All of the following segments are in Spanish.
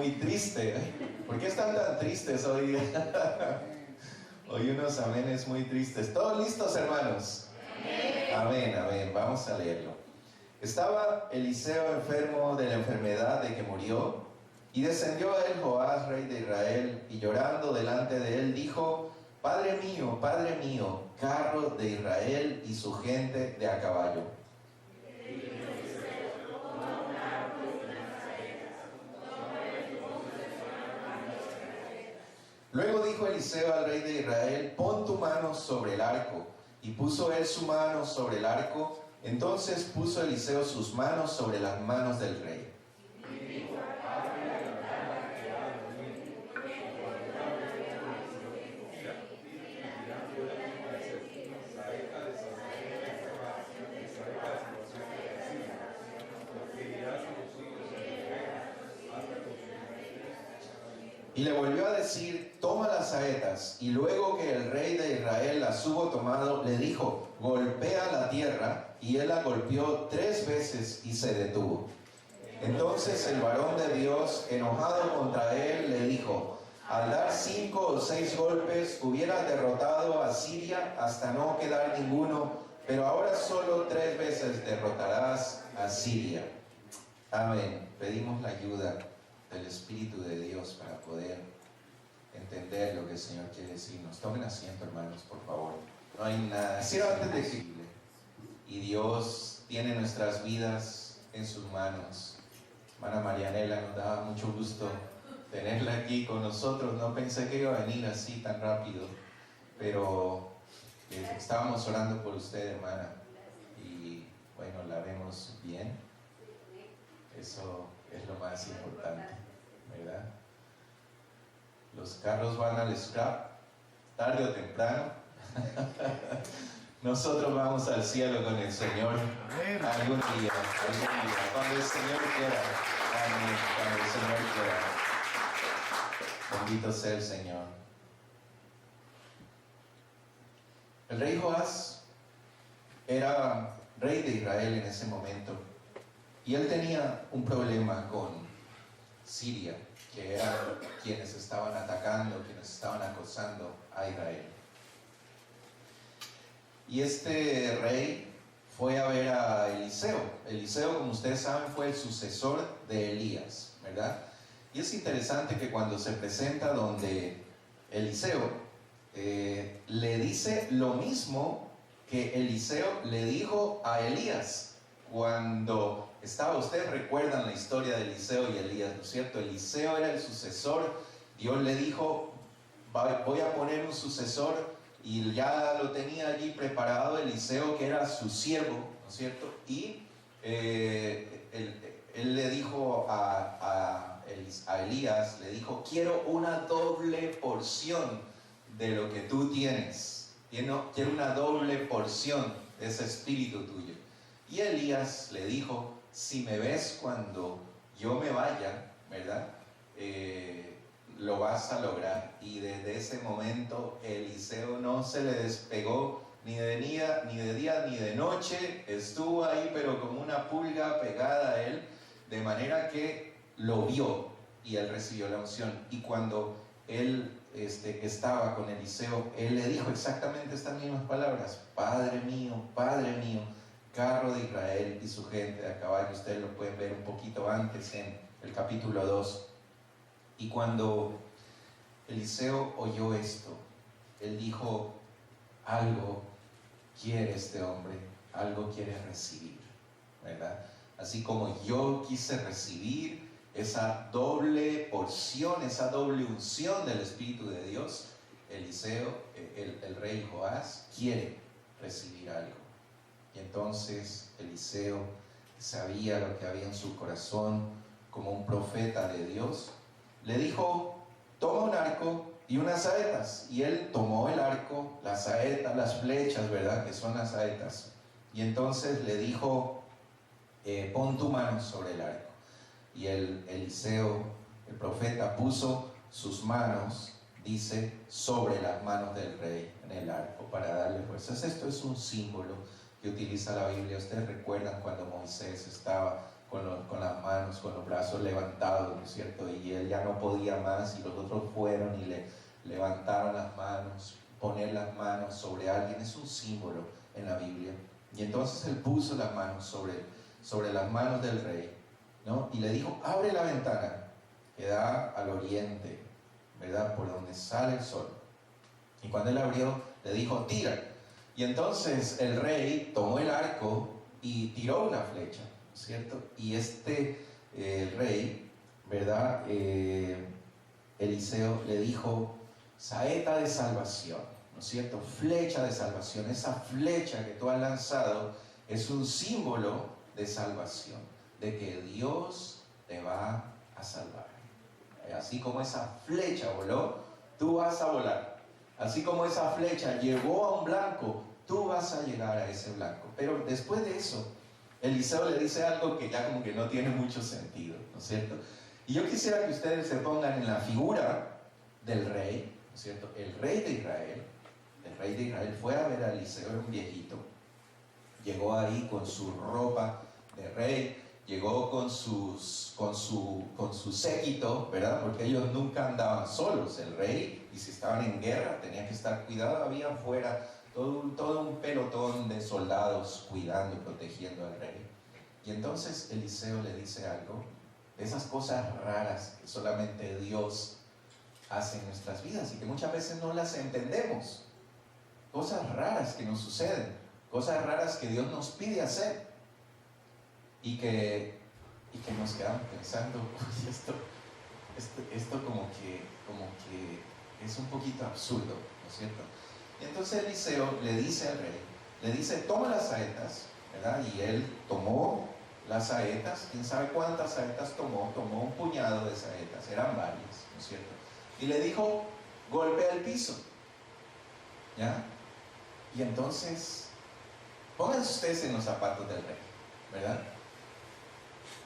muy triste. ¿Por qué están tan tristes hoy? Hoy unos amenes muy tristes. ¿Todos listos, hermanos? Amén, amén. Vamos a leerlo. Estaba Eliseo enfermo de la enfermedad de que murió, y descendió a él Joás, rey de Israel, y llorando delante de él dijo: Padre mío, carro de Israel y su gente de a caballo. Luego dijo Eliseo al rey de Israel: Pon tu mano sobre el arco. Y puso él su mano sobre el arco. Entonces puso Eliseo sus manos sobre las manos del rey. Y le volvió a decir: Toma las saetas. Y luego que el rey de Israel las hubo tomado, le dijo: Golpea la tierra. Y él la golpeó 3 veces y se detuvo. Entonces el varón de Dios, enojado contra él, le dijo: Al dar 5 o 6 golpes hubieras derrotado a Siria hasta no quedar ninguno, pero ahora solo 3 veces derrotarás a Siria. Amén. Pedimos la ayuda del Espíritu de Dios para poder entender lo que el Señor quiere decirnos. Tomen asiento, hermanos, por favor. No hay nada imposible. Y Dios tiene nuestras vidas en sus manos. Hermana Marianela, nos daba mucho gusto tenerla aquí con nosotros. No pensé que iba a venir así tan rápido, pero estábamos orando por usted, hermana, y bueno, la vemos bien. Eso es lo más importante, ¿verdad? Los carros van al scrap, tarde o temprano. Nosotros vamos al cielo con el Señor algún día, cuando el Señor quiera. Amén, cuando el Señor quiera. Bendito sea el Señor. El rey Joás era rey de Israel en ese momento. Y él tenía un problema con Siria, que eran quienes estaban atacando, quienes estaban acosando a Israel. Y este rey fue a ver a Eliseo. Eliseo, como ustedes saben, fue el sucesor de Elías, ¿verdad? Y es interesante que cuando se presenta donde Eliseo, le dice lo mismo que Eliseo le dijo a Elías. Cuando estaba, ustedes recuerdan la historia de Eliseo y Elías, ¿no es cierto? Eliseo era el sucesor. Dios le dijo: voy a poner un sucesor, y ya lo tenía allí preparado Eliseo, que era su siervo, ¿no es cierto? Y él le dijo a Elías, le dijo: quiero una doble porción de lo que tú tienes. Quiero una doble porción de ese espíritu tuyo. Y Elías le dijo: si me ves cuando yo me vaya, ¿verdad? Lo vas a lograr. Y desde ese momento Eliseo no se le despegó ni de día ni de noche. Estuvo ahí pero como una pulga pegada a él, de manera que lo vio y él recibió la unción. Y cuando él estaba con Eliseo, él le dijo exactamente estas mismas palabras: Padre mío, carro de Israel y su gente de a caballo. Ustedes lo pueden ver un poquito antes en el capítulo 2. Y cuando Eliseo oyó esto, él dijo: algo quiere este hombre, algo quiere recibir, ¿verdad? Así como yo quise recibir esa doble porción, esa doble unción del Espíritu de Dios, Eliseo, el rey Joás, quiere recibir algo. Y entonces Eliseo sabía lo que había en su corazón, como un profeta de Dios, le dijo: toma un arco y unas saetas. Y él tomó el arco, las saetas, las flechas, ¿verdad? Que son las saetas. Y entonces le dijo: pon tu mano sobre el arco. Y Eliseo, el profeta, puso sus manos, dice, sobre las manos del rey en el arco para darle fuerzas. Esto es un símbolo que utiliza la Biblia. Ustedes recuerdan cuando Moisés estaba con las manos, con los brazos levantados, ¿no es cierto? Y él ya no podía más y los otros fueron y le levantaron las manos. Poner las manos sobre alguien es un símbolo en la Biblia. Y entonces él puso las manos sobre las manos del rey, ¿no? Y le dijo, abre la ventana que da al oriente, ¿verdad? Por donde sale el sol. Y cuando él abrió, le dijo, tira. Y entonces el rey tomó el arco y tiró una flecha, ¿no es cierto? Y el rey, ¿verdad? Eliseo le dijo, saeta de salvación, ¿no es cierto? Flecha de salvación. Esa flecha que tú has lanzado es un símbolo de salvación, de que Dios te va a salvar. Así como esa flecha voló, tú vas a volar. Así como esa flecha llegó a un blanco, tú vas a llegar a ese blanco. Pero después de eso, Eliseo le dice algo que ya como que no tiene mucho sentido, ¿no es cierto? Y yo quisiera que ustedes se pongan en la figura del rey, ¿no es cierto? El rey de Israel fue a ver a Eliseo, era un viejito. Llegó ahí con su ropa de rey, llegó con su séquito, ¿verdad? Porque ellos nunca andaban solos. El rey, y si estaban en guerra, tenía que estar cuidado. Había afuera todo un pelotón de soldados cuidando y protegiendo al rey. Y entonces Eliseo le dice algo, de esas cosas raras que solamente Dios hace en nuestras vidas y que muchas veces no las entendemos. Cosas raras que nos suceden, cosas raras que Dios nos pide hacer y que nos quedamos pensando, uy, esto como que es un poquito absurdo, ¿no es cierto? Y entonces Eliseo le dice al rey, le dice, toma las saetas, ¿verdad? Y él tomó las saetas, quién sabe cuántas saetas tomó un puñado de saetas, eran varias, ¿no es cierto? Y le dijo, golpea el piso, ¿ya? Y entonces, pónganse ustedes en los zapatos del rey, ¿verdad?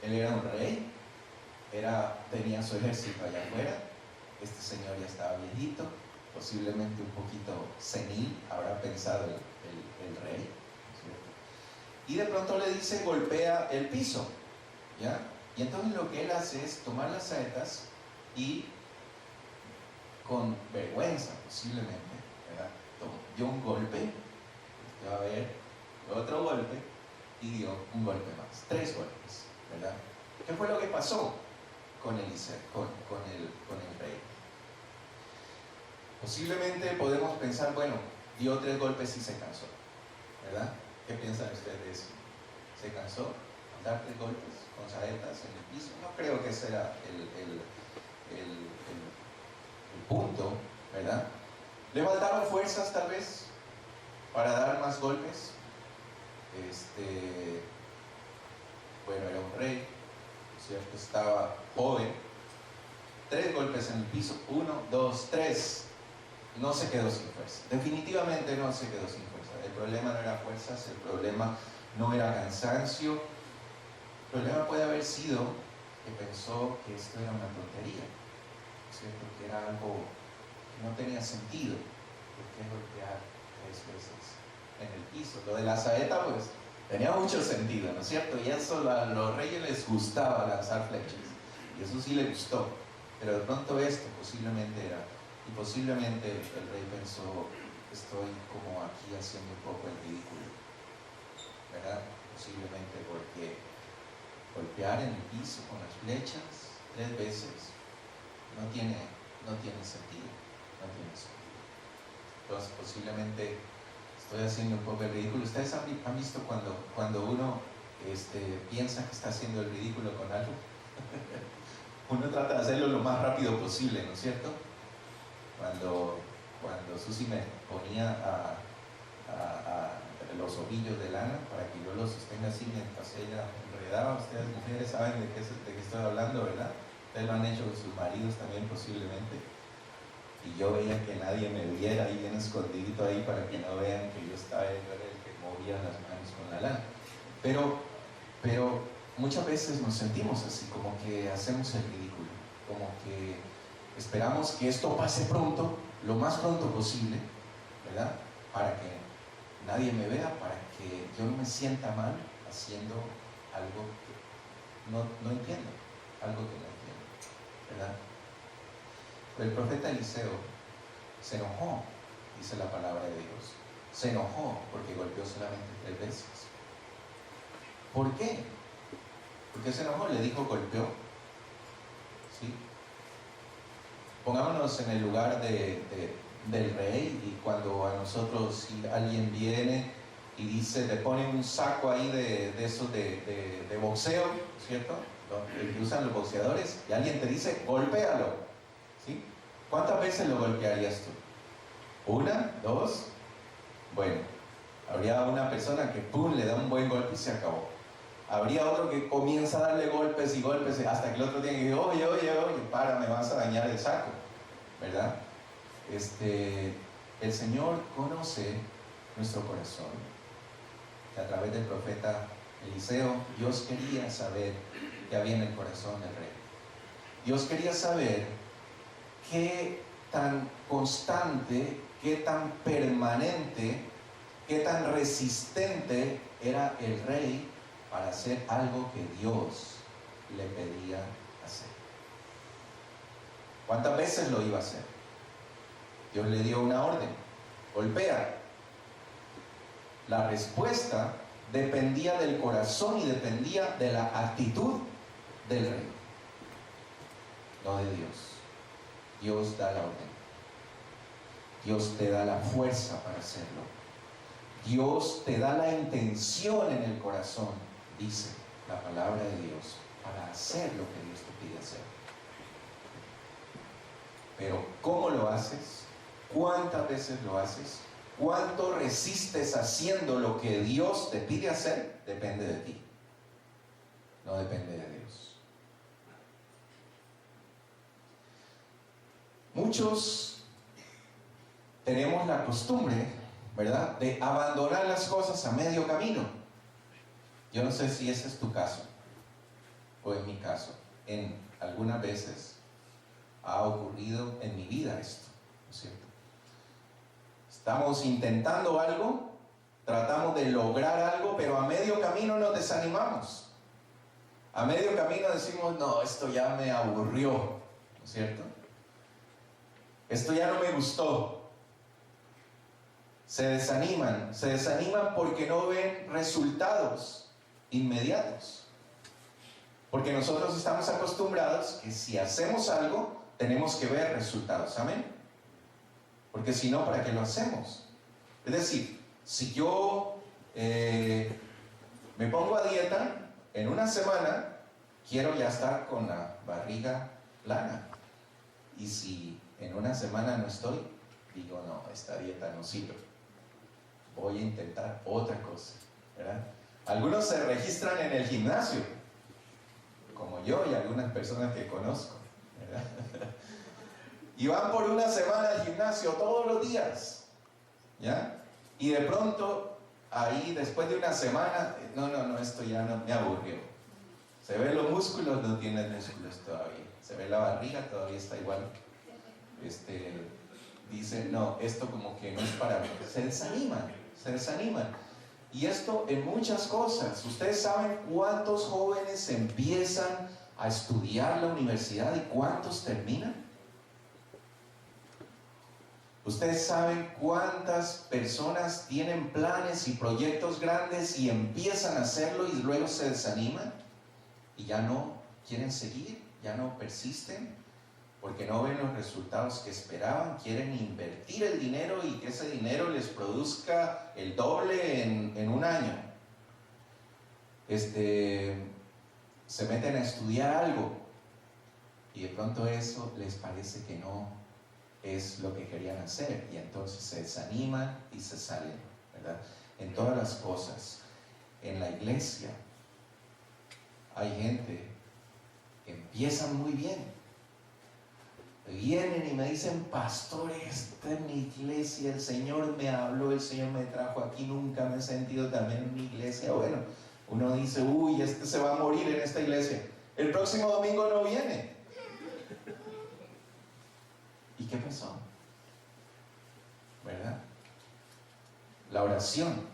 Él era un rey, tenía su ejército allá afuera, este señor ya estaba viejito, posiblemente un poquito senil, habrá pensado el rey, ¿cierto? Y de pronto le dice, golpea el piso, ¿ya? Y entonces lo que él hace es tomar las saetas y con vergüenza posiblemente, ¿verdad? Dio un golpe, va a ver otro golpe y dio un golpe más, 3 golpes, ¿verdad? ¿Qué fue lo que pasó con Eliseo, con el rey? Posiblemente podemos pensar, bueno, dio 3 golpes y se cansó, ¿verdad? ¿Qué piensan ustedes de eso? ¿Se cansó? ¿Dar 3 golpes con saetas en el piso? No creo que ese era el punto, ¿verdad? ¿Le faltaron fuerzas tal vez para dar más golpes? Bueno, era un rey, ¿cierto? Estaba joven. 3 golpes en el piso, 1, 2, 3. No se quedó sin fuerza. Definitivamente no se quedó sin fuerza. El problema no era fuerzas, el problema no era cansancio. El problema puede haber sido que pensó que esto era una tontería, ¿cierto? Que era algo que no tenía sentido. ¿Por qué golpear 3 veces en el piso? Lo de la saeta, pues, tenía mucho sentido, ¿no es cierto? Y eso a los reyes les gustaba lanzar flechas. Y eso sí le gustó. Pero de pronto esto posiblemente era. Y posiblemente el rey pensó, estoy como aquí haciendo un poco el ridículo, ¿verdad? Posiblemente porque golpear en el piso con las flechas 3 veces no tiene sentido, no tiene sentido. Entonces posiblemente estoy haciendo un poco el ridículo. ¿Ustedes han visto cuando uno piensa que está haciendo el ridículo con algo? Uno trata de hacerlo lo más rápido posible, ¿no es cierto? Cuando Susi me ponía a los ovillos de lana para que yo los sostenga así mientras ella enredaba, ustedes mujeres saben de qué estoy hablando, ¿verdad? Ustedes lo han hecho con sus maridos también posiblemente. Y yo veía que nadie me viera ahí bien escondidito ahí para que no vean que yo era el que movía las manos con la lana. Pero muchas veces nos sentimos así, como que hacemos el ridículo, como que esperamos que esto pase pronto, lo más pronto posible, ¿verdad? Para que nadie me vea, para que yo no me sienta mal haciendo algo que no entiendo, algo que no entiendo, ¿verdad? Pero el profeta Eliseo se enojó, dice la palabra de Dios. Se enojó porque golpeó solamente 3 veces. ¿Por qué? ¿Por qué se enojó? Le dijo golpeó. ¿Sí? Pongámonos en el lugar del rey, y cuando a nosotros, si alguien viene y dice, le pone un saco ahí de esos de boxeo, ¿cierto? El que usan los boxeadores, y alguien te dice, golpéalo, ¿sí? ¿Cuántas veces lo golpearías tú? ¿1? ¿2? Bueno, habría una persona que pum, le da un buen golpe y se acabó. Habría otro que comienza a darle golpes y golpes hasta que el otro tiene que decir, oye, para, me vas a dañar el saco, ¿verdad? El Señor conoce nuestro corazón. Que a través del profeta Eliseo, Dios quería saber qué había en el corazón del rey. Dios quería saber qué tan constante, qué tan permanente, qué tan resistente era el rey para hacer algo que Dios le pedía hacer. ¿Cuántas veces lo iba a hacer? Dios le dio una orden, golpea. La respuesta dependía del corazón y dependía de la actitud del rey, no de Dios. Dios da la orden. Dios te da la fuerza para hacerlo. Dios te da la intención en el corazón, dice la palabra de Dios, para hacer lo que Dios te pide hacer. Pero ¿cómo lo haces? ¿Cuántas veces lo haces? ¿Cuánto resistes haciendo lo que Dios te pide hacer? Depende de ti, no depende de Dios. Muchos tenemos la costumbre, ¿verdad?, de abandonar las cosas a medio camino. Yo no sé si ese es tu caso o en mi caso. En algunas veces ha ocurrido en mi vida esto, ¿no es cierto? Estamos intentando algo, tratamos de lograr algo, pero a medio camino nos desanimamos. A medio camino decimos, no, esto ya me aburrió, ¿no es cierto? Esto ya no me gustó. Se desaniman porque no ven resultados inmediatos. Porque nosotros estamos acostumbrados que si hacemos algo, tenemos que ver resultados. ¿Amén? Porque si no, ¿para qué lo hacemos? Es decir, si yo me pongo a dieta, en una semana quiero ya estar con la barriga plana. Y si en una semana no estoy, digo, no, esta dieta no sirve. Voy a intentar otra cosa, ¿verdad? Algunos se registran en el gimnasio, como yo y algunas personas que conozco, ¿verdad? Y van por una semana al gimnasio todos los días, ¿ya? Y de pronto, ahí después de una semana, no, esto ya no me aburrió. Se ven los músculos, no tienen músculos todavía. Se ve la barriga, todavía está igual. Dicen, no, esto como que no es para mí. Se desaniman. Y esto en muchas cosas. ¿Ustedes saben cuántos jóvenes empiezan a estudiar la universidad y cuántos terminan? ¿Ustedes saben cuántas personas tienen planes y proyectos grandes y empiezan a hacerlo y luego se desaniman? Y ya no quieren seguir, ya no persisten, porque no ven los resultados que esperaban, quieren invertir el dinero y que ese dinero les produzca el doble en un año. Se meten a estudiar algo y de pronto eso les parece que no es lo que querían hacer y entonces se desaniman y se salen, ¿verdad? En todas las cosas. En la iglesia hay gente que empiezan muy bien, vienen y me dicen, pastor, esta es mi iglesia, el Señor me habló, el Señor me trajo aquí, nunca me he sentido también en mi iglesia. Bueno, uno dice, uy, este se va a morir en esta iglesia, el próximo domingo no viene. ¿Y qué pasó? ¿Verdad? La oración.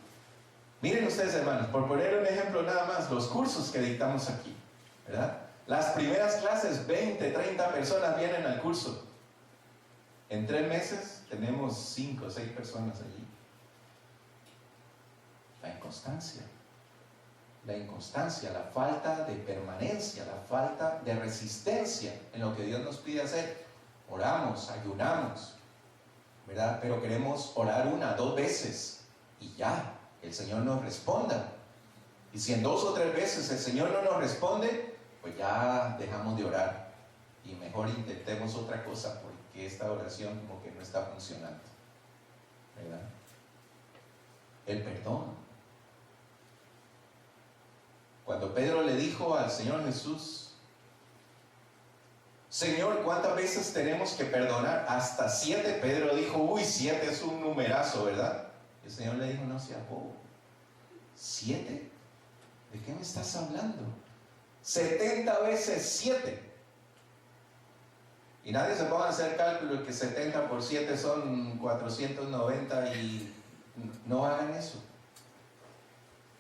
Miren ustedes, hermanos, por poner un ejemplo nada más, los cursos que dictamos aquí, ¿verdad? Las primeras clases, 20, 30 personas vienen al curso. En 3 meses tenemos 5 o 6 personas allí. La inconstancia, la falta de permanencia, la falta de resistencia en lo que Dios nos pide hacer. Oramos, ayunamos, ¿verdad? Pero queremos orar 1, 2 veces y ya, el Señor nos responda. Y si en 2 o 3 veces el Señor no nos responde, pues ya dejamos de orar y mejor intentemos otra cosa, porque esta oración como que no está funcionando, ¿verdad? El perdón. Cuando Pedro le dijo al Señor Jesús: Señor, ¿cuántas veces tenemos que perdonar? Hasta 7. Pedro dijo: uy, 7 es un numerazo, ¿verdad? El Señor le dijo: no seas bobo. 7, ¿de qué me estás hablando? 70 veces 7. Y nadie se ponga a hacer cálculo que 70 por 7 son 490 y no hagan eso.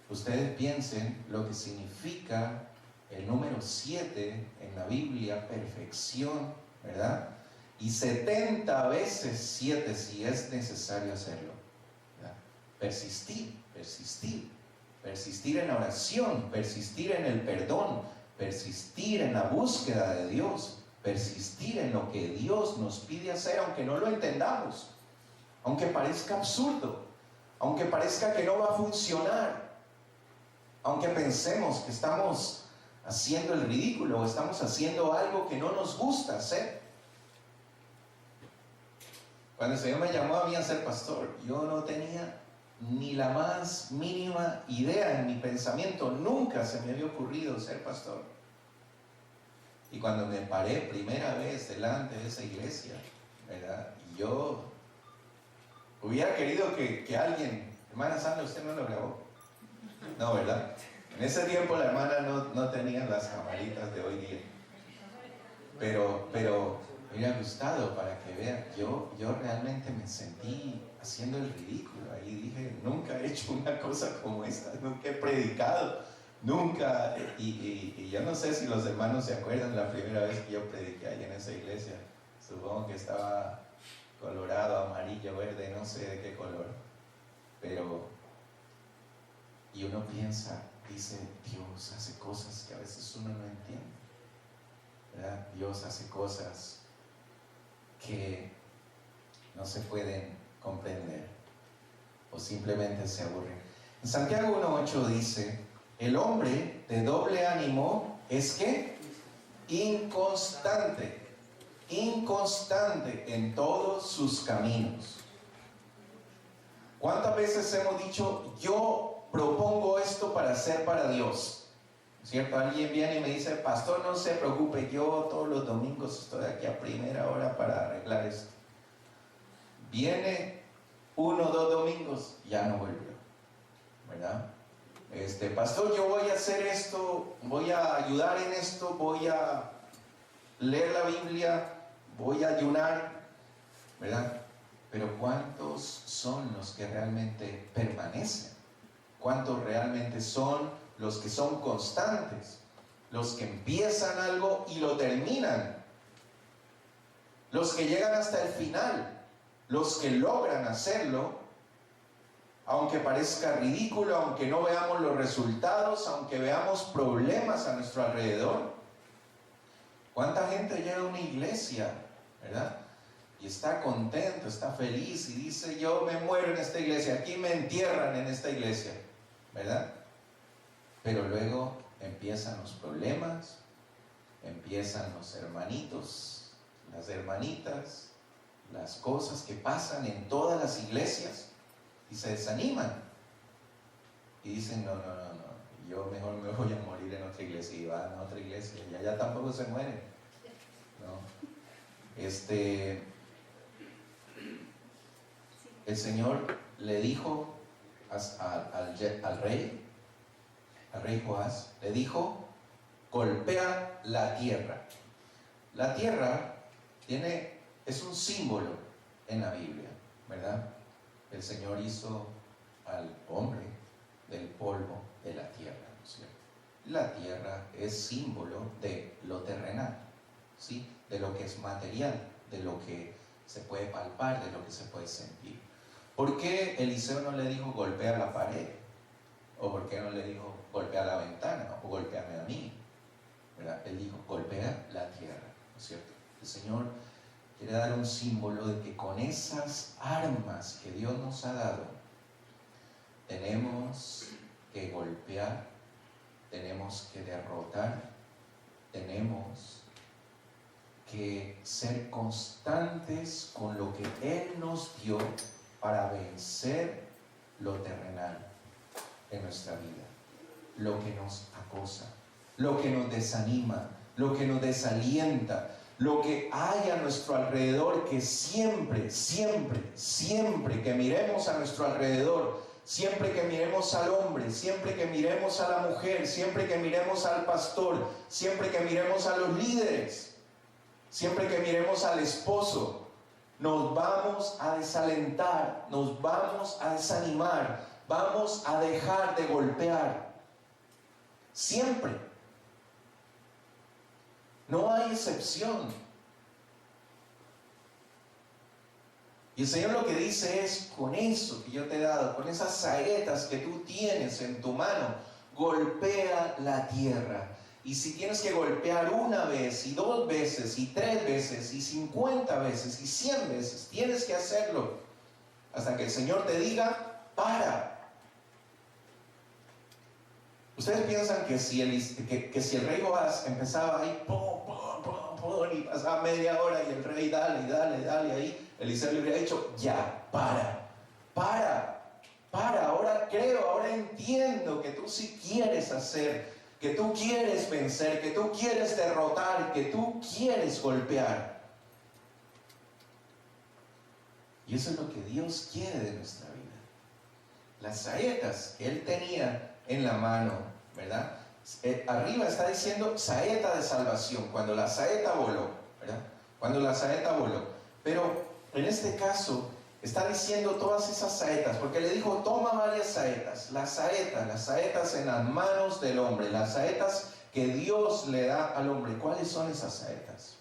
Ustedes piensen lo que significa el número 7 en la Biblia, perfección, ¿verdad? Y 70 veces 7 si es necesario hacerlo, ¿verdad? Persistir en la oración, persistir en el perdón, persistir en la búsqueda de Dios, persistir en lo que Dios nos pide hacer, aunque no lo entendamos, aunque parezca absurdo, aunque parezca que no va a funcionar, aunque pensemos que estamos haciendo el ridículo o estamos haciendo algo que no nos gusta hacer. Cuando el Señor me llamó a mí a ser pastor, yo no tenía ni la más mínima idea en mi pensamiento, nunca se me había ocurrido ser pastor. Y cuando me paré primera vez delante de esa iglesia, ¿verdad? Y yo hubiera querido que alguien, hermana Sandra, ¿usted no lo grabó? No, ¿verdad? En ese tiempo la hermana no tenía las camaritas de hoy día. Pero me hubiera gustado para que vean, yo realmente me sentí haciendo el ridículo. Ahí dije: nunca he hecho una cosa como esta, nunca he predicado, nunca. Y yo no sé si los hermanos se acuerdan la primera vez que yo prediqué ahí en esa iglesia. Supongo que estaba colorado, amarillo, verde, no sé de qué color. Y uno piensa, dice: Dios hace cosas que a veces uno no entiende, ¿verdad? Dios hace cosas que no se pueden comprender o simplemente se aburren. En Santiago 1:8 dice: el hombre de doble ánimo es que inconstante en todos sus caminos. ¿Cuántas veces hemos dicho: yo propongo esto para hacer para Dios? ¿Cierto? Alguien viene y me dice: pastor, no se preocupe, yo todos los domingos estoy aquí a primera hora para arreglar esto. Viene 1 o 2 domingos, ya no volvió, ¿verdad? Pastor, yo voy a hacer esto, voy a ayudar en esto, voy a leer la Biblia, voy a ayunar, ¿verdad? Pero ¿cuántos son los que realmente permanecen? ¿Cuántos realmente son los que son constantes? Los que empiezan algo y lo terminan. Los que llegan hasta el final. Los que logran hacerlo, aunque parezca ridículo, aunque no veamos los resultados, aunque veamos problemas a nuestro alrededor. ¿Cuánta gente llega a una iglesia, verdad? Y está contento, está feliz y dice: yo me muero en esta iglesia, aquí me entierran en esta iglesia, ¿verdad? Pero luego empiezan los problemas, empiezan los hermanitos, las hermanitas, las cosas que pasan en todas las iglesias y se desaniman y dicen: no, yo mejor me voy a morir en otra iglesia, y van a otra iglesia y allá tampoco se mueren, ¿no? El Señor le dijo al rey Joás, le dijo: golpea la tierra. La tierra es un símbolo en la Biblia, ¿verdad? El Señor hizo al hombre del polvo de la tierra, ¿no es cierto? La tierra es símbolo de lo terrenal, ¿sí? De lo que es material, de lo que se puede palpar, de lo que se puede sentir. ¿Por qué Eliseo no le dijo golpea la pared? ¿O por qué no le dijo golpea la ventana? ¿O golpéame a mí? ¿Verdad? Él dijo golpea la tierra, ¿no es cierto? El Señor quiere dar un símbolo de que con esas armas que Dios nos ha dado, tenemos que golpear, tenemos que derrotar, tenemos que ser constantes con lo que Él nos dio para vencer lo terrenal en nuestra vida, lo que nos acosa, lo que nos desanima, lo que nos desalienta, lo que hay a nuestro alrededor, que siempre que miremos a nuestro alrededor, siempre que miremos al hombre, siempre que miremos a la mujer, siempre que miremos al pastor, siempre que miremos a los líderes, siempre que miremos al esposo, nos vamos a desalentar, nos vamos a desanimar, vamos a dejar de golpear. Siempre. No hay excepción. Y el Señor lo que dice es, con eso que yo te he dado, con esas saetas que tú tienes en tu mano, golpea la tierra. Y si tienes que golpear una vez, y 2 veces, y 3 veces, y 50 veces, y 100 veces, tienes que hacerlo hasta que el Señor te diga, para. Ustedes piensan que si el rey Joás empezaba ahí, y pasaba media hora, y el rey dale ahí, Eliseo le hubiera dicho, ya, para, ahora creo, ahora entiendo que tú sí quieres hacer, que tú quieres vencer, que tú quieres derrotar, que tú quieres golpear. Y eso es lo que Dios quiere de nuestra vida. Las saetas que Él tenía en la mano, ¿verdad? Arriba está diciendo saeta de salvación, cuando la saeta voló, ¿verdad? Cuando la saeta voló. Pero en este caso está diciendo todas esas saetas, porque le dijo, toma varias saetas, las saetas en las manos del hombre, las saetas que Dios le da al hombre. ¿Cuáles son esas saetas?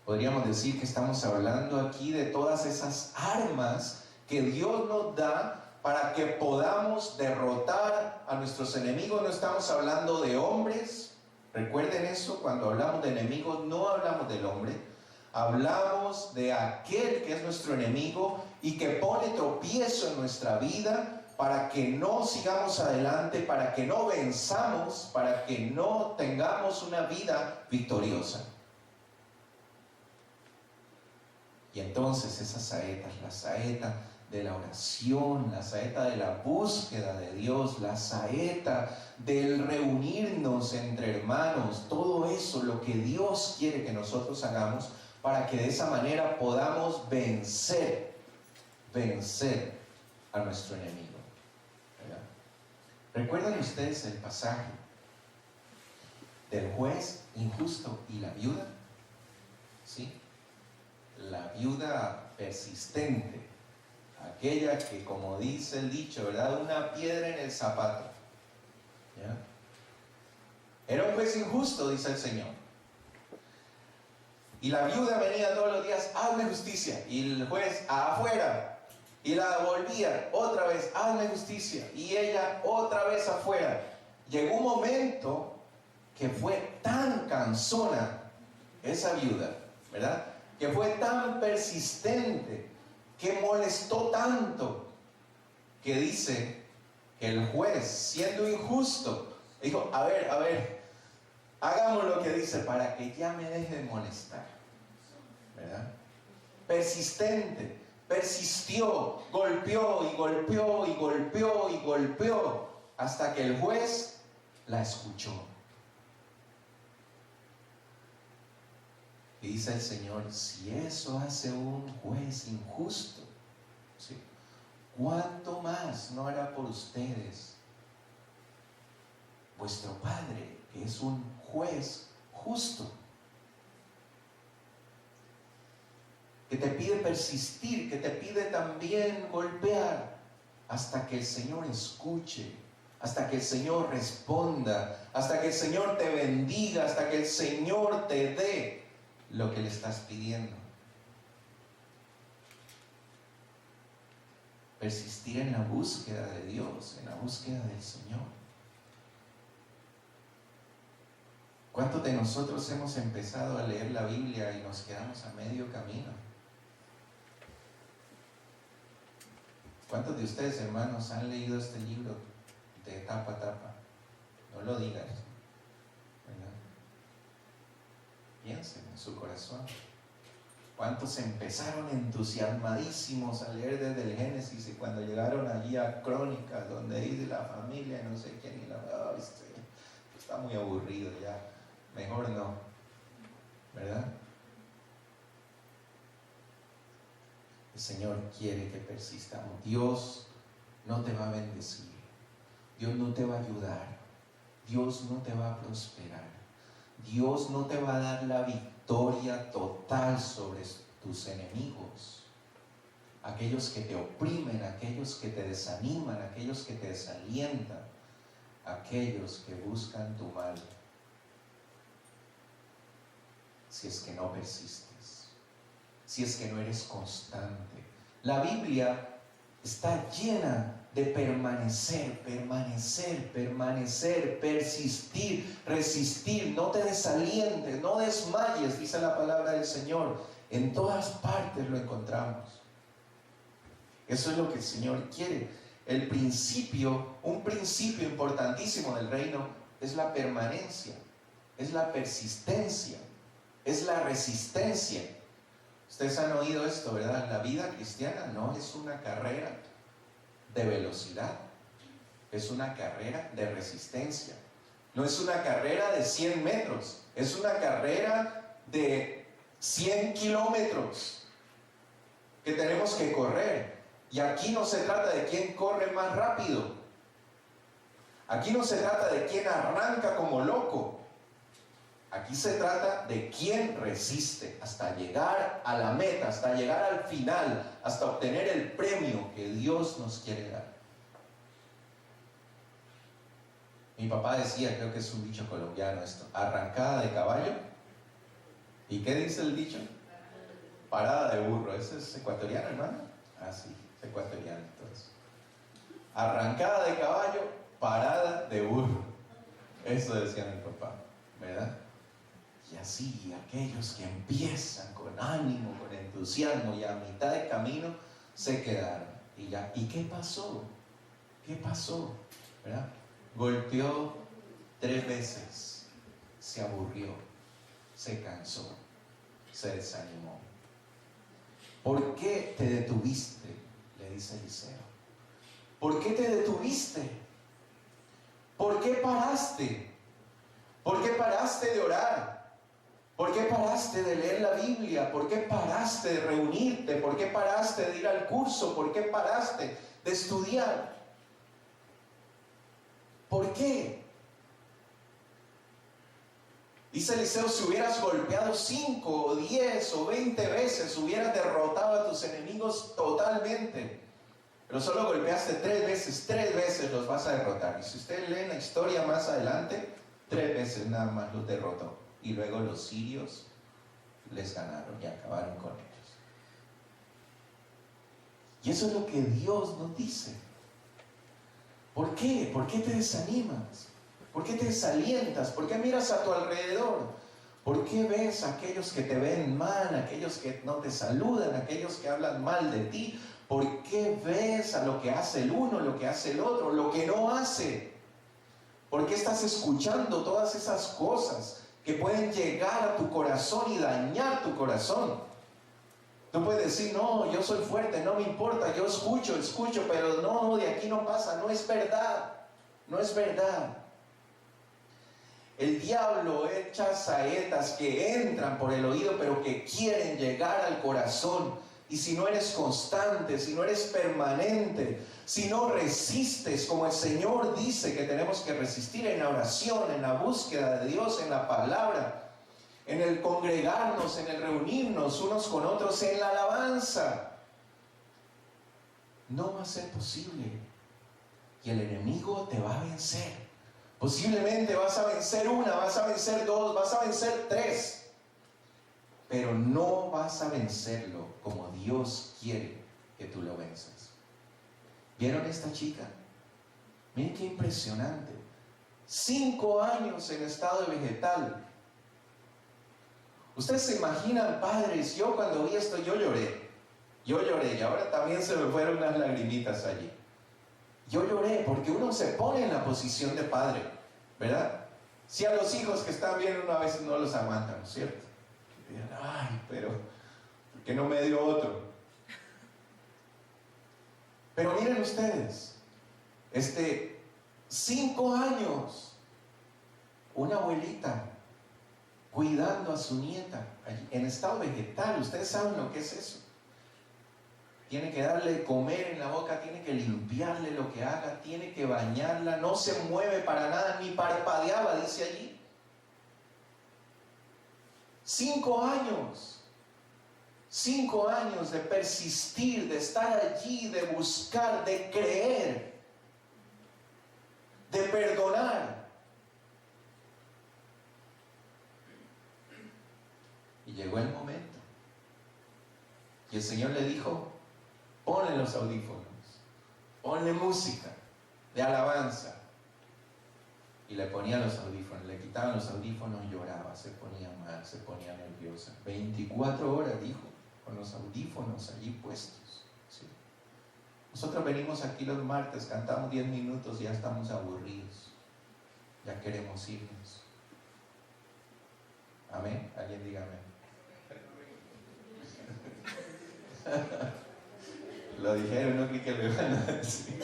Podríamos decir que estamos hablando aquí de todas esas armas que Dios nos da para que podamos derrotar a nuestros enemigos. No estamos hablando de hombres. Recuerden eso, cuando hablamos de enemigos no hablamos del hombre. Hablamos de aquel que es nuestro enemigo y que pone tropiezo en nuestra vida para que no sigamos adelante, para que no venzamos, para que no tengamos una vida victoriosa. Y entonces esas saetas, la saeta de la oración, la saeta de la búsqueda de Dios, la saeta del reunirnos entre hermanos, todo eso, lo que Dios quiere que nosotros hagamos para que de esa manera podamos vencer a nuestro enemigo, ¿verdad? ¿Recuerdan ustedes el pasaje del juez injusto y la viuda? ¿Sí? La viuda persistente, aquella que, como dice el dicho, ¿verdad?, una piedra en el zapato, ¿ya? Era un juez injusto, dice el Señor. Y la viuda venía todos los días, hazme justicia. Y el juez, afuera. Y la volvía otra vez, hazme justicia. Y ella otra vez afuera. Llegó un momento que fue tan cansona esa viuda, ¿verdad?, que fue tan persistente, que molestó tanto, que dice que el juez, siendo injusto, dijo, a ver, hagamos lo que dice para que ya me deje de molestar, ¿verdad? Persistente, persistió, golpeó hasta que el juez la escuchó. Y dice el Señor, si eso hace un juez injusto, ¿sí?, ¿cuánto más no hará por ustedes vuestro Padre, que es un juez justo? Que te pide persistir, que te pide también golpear, hasta que el Señor escuche, hasta que el Señor responda, hasta que el Señor te bendiga, hasta que el Señor te dé lo que le estás pidiendo. Persistir en la búsqueda de Dios, en la búsqueda del Señor. ¿Cuántos de nosotros hemos empezado a leer la Biblia y nos quedamos a medio camino? ¿Cuántos de ustedes, hermanos, han leído este libro de tapa a tapa? No lo digas, ¿verdad? Piensen en su corazón. ¿Cuántos empezaron entusiasmadísimos a leer desde el Génesis y cuando llegaron allí a Crónicas, donde dice la familia, no sé quién, y está muy aburrido ya, mejor no, ¿verdad? El Señor quiere que persistamos. Dios no te va a bendecir, Dios no te va a ayudar, Dios no te va a prosperar, Dios no te va a dar la victoria total sobre tus enemigos, aquellos que te oprimen, aquellos que te desaniman, aquellos que te desalientan, aquellos que buscan tu mal, si es que no persistes, si es que no eres constante. La Biblia está llena de permanecer, persistir, resistir. No te desalientes, no desmayes, dice la palabra del Señor. En todas partes lo encontramos. Eso es lo que el Señor quiere. Un principio importantísimo del reino es la permanencia, es la persistencia, es la resistencia. Ustedes han oído esto, ¿verdad? La vida cristiana no es una carrera de velocidad, es una carrera de resistencia. No es una carrera de 100 metros, es una carrera de 100 kilómetros que tenemos que correr. Y aquí no se trata de quién corre más rápido. Aquí no se trata de quién arranca como loco. Aquí se trata de quién resiste hasta llegar a la meta, hasta llegar al final, hasta obtener el premio que Dios nos quiere dar. Mi papá decía, creo que es un dicho colombiano esto, arrancada de caballo. ¿Y qué dice el dicho? Parada de burro. ¿Ese es ecuatoriano, hermano? Ah, sí, es ecuatoriano entonces. Arrancada de caballo, parada de burro. Eso decía mi papá, ¿verdad? Y así, aquellos que empiezan con ánimo, con entusiasmo y a mitad de camino se quedaron. ¿Y qué pasó? ¿Qué pasó? ¿Verdad? Golpeó 3 veces, se aburrió, se cansó, se desanimó. ¿Por qué te detuviste? Le dice Eliseo. ¿Por qué te detuviste? ¿Por qué paraste? ¿Por qué paraste de orar? ¿Por qué paraste de leer la Biblia? ¿Por qué paraste de reunirte? ¿Por qué paraste de ir al curso? ¿Por qué paraste de estudiar? ¿Por qué? Dice Eliseo, si hubieras golpeado 5 o 10 o 20 veces, hubieras derrotado a tus enemigos totalmente. Pero solo golpeaste 3 veces los vas a derrotar. Y si ustedes leen la historia más adelante, 3 veces nada más los derrotó. Y luego los sirios les ganaron y acabaron con ellos. Y eso es lo que Dios nos dice. ¿Por qué? ¿Por qué te desanimas? ¿Por qué te desalientas? ¿Por qué miras a tu alrededor? ¿Por qué ves a aquellos que te ven mal, aquellos que no te saludan, aquellos que hablan mal de ti? ¿Por qué ves a lo que hace el uno, lo que hace el otro, lo que no hace? ¿Por qué estás escuchando todas esas cosas que pueden llegar a tu corazón y dañar tu corazón? Tú puedes decir, no, yo soy fuerte, no me importa, yo escucho, pero no, de aquí no pasa, no es verdad, no es verdad. El diablo echa saetas que entran por el oído, pero que quieren llegar al corazón. Y si no eres constante, si no eres permanente, si no resistes como el Señor dice que tenemos que resistir en la oración, en la búsqueda de Dios, en la palabra, en el congregarnos, en el reunirnos unos con otros, en la alabanza, no va a ser posible. y el enemigo te va a vencer. Posiblemente vas a vencer una, vas a vencer dos, vas a vencer tres, pero no vas a vencerlo como Dios quiere que tú lo venzas. ¿Vieron esta chica? Miren qué impresionante. 5 años en estado vegetal. Ustedes se imaginan, padres, yo cuando vi esto, yo lloré y ahora también se me fueron unas lagrimitas allí. Yo lloré porque uno se pone en la posición de padre, ¿verdad? Si a los hijos que están bien uno a veces no los aguanta, ¿no es cierto? Y dirán, ay, pero ¿por qué no me dio otro? Pero miren ustedes, 5 años, una abuelita cuidando a su nieta en estado vegetal. Ustedes saben lo que es eso. Tiene que darle de comer en la boca, tiene que limpiarle lo que haga, tiene que bañarla, no se mueve para nada, ni parpadeaba, dice allí. 5 años. 5 años de persistir, de estar allí, de buscar, de creer, de perdonar. Y llegó el momento. Y el Señor le dijo, ponle los audífonos, ponle música de alabanza. Y le ponía los audífonos, le quitaban los audífonos, lloraba, se ponía mal, se ponía nerviosa. 24 horas, dijo, con los audífonos allí puestos. ¿Sí? Nosotros venimos aquí los martes, cantamos 10 minutos y ya estamos aburridos. Ya queremos irnos. Amén. ¿Alguien diga amén? Lo dijeron, no creí que lo iban a decir.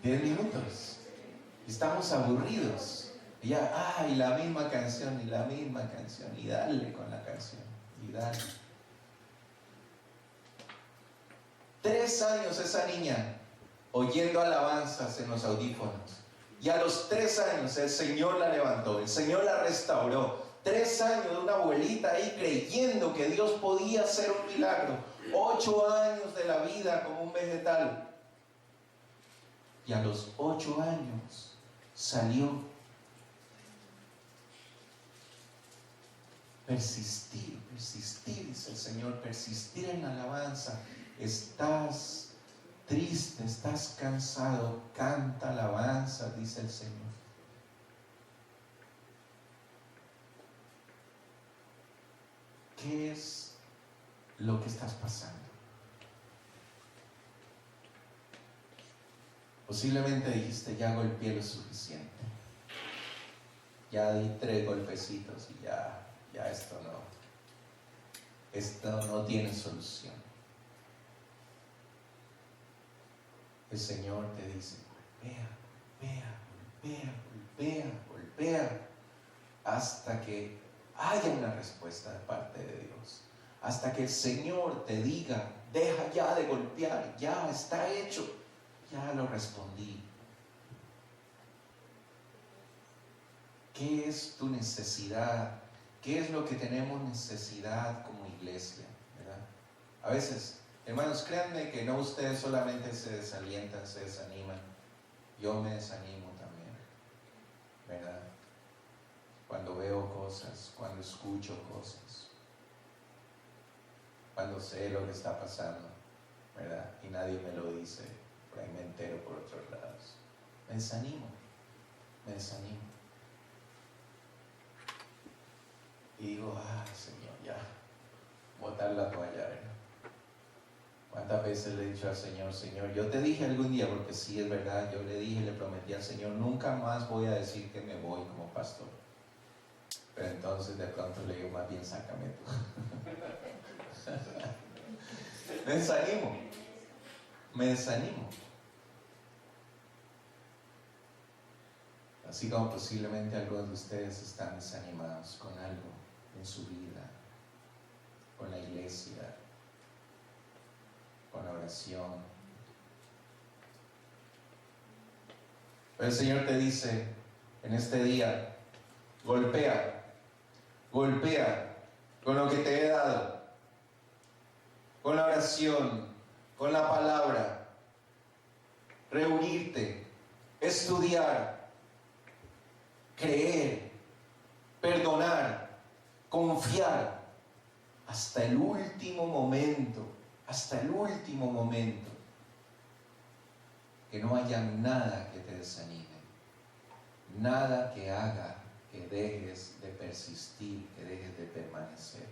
Diez minutos. Estamos aburridos. Y ya, y la misma canción, y la misma canción, y dale con la canción, y dale. 3 años esa niña oyendo alabanzas en los audífonos. Y a los 3 años el Señor la levantó, el Señor la restauró. 3 años de una abuelita ahí creyendo que Dios podía hacer un milagro. 8 años de la vida como un vegetal. Y a los 8 años salió. Persistir, dice el Señor, persistir en la alabanza. Estás triste, estás cansado, canta alabanza, dice el Señor. ¿Qué es lo que estás pasando? Posiblemente dijiste, ya golpeé lo suficiente. Ya di 3 golpecitos y ya esto no tiene solución. El Señor te dice, golpea, hasta que haya una respuesta de parte de Dios. Hasta que el Señor te diga, deja ya de golpear, ya está hecho, ya lo respondí. ¿Qué es tu necesidad? ¿Qué es lo que tenemos necesidad como iglesia? ¿Verdad? A veces, hermanos, créanme que no ustedes solamente se desalientan, se desaniman. Yo me desanimo también, ¿verdad? Cuando veo cosas, cuando escucho cosas, cuando sé lo que está pasando, ¿verdad? Y nadie me lo dice, por ahí me entero por otros lados. Me desanimo. Y digo, Señor, ya, botar la toalla, ¿verdad? ¿Cuántas veces le he dicho al Señor, Señor, yo te dije algún día, porque sí es verdad, yo le dije, le prometí al Señor, nunca más voy a decir que me voy como pastor. Pero entonces de pronto le digo, más bien sácame tú. Me desanimo. Así como posiblemente algunos de ustedes están desanimados con algo en su vida, con la iglesia, con la oración. Pero el Señor te dice en este día, golpea con lo que te he dado, con la oración, con la palabra, reunirte, estudiar, creer, perdonar, confiar hasta el último momento, hasta el último momento. Que no haya nada que te desanime, nada que haga que dejes de persistir, que dejes de permanecer.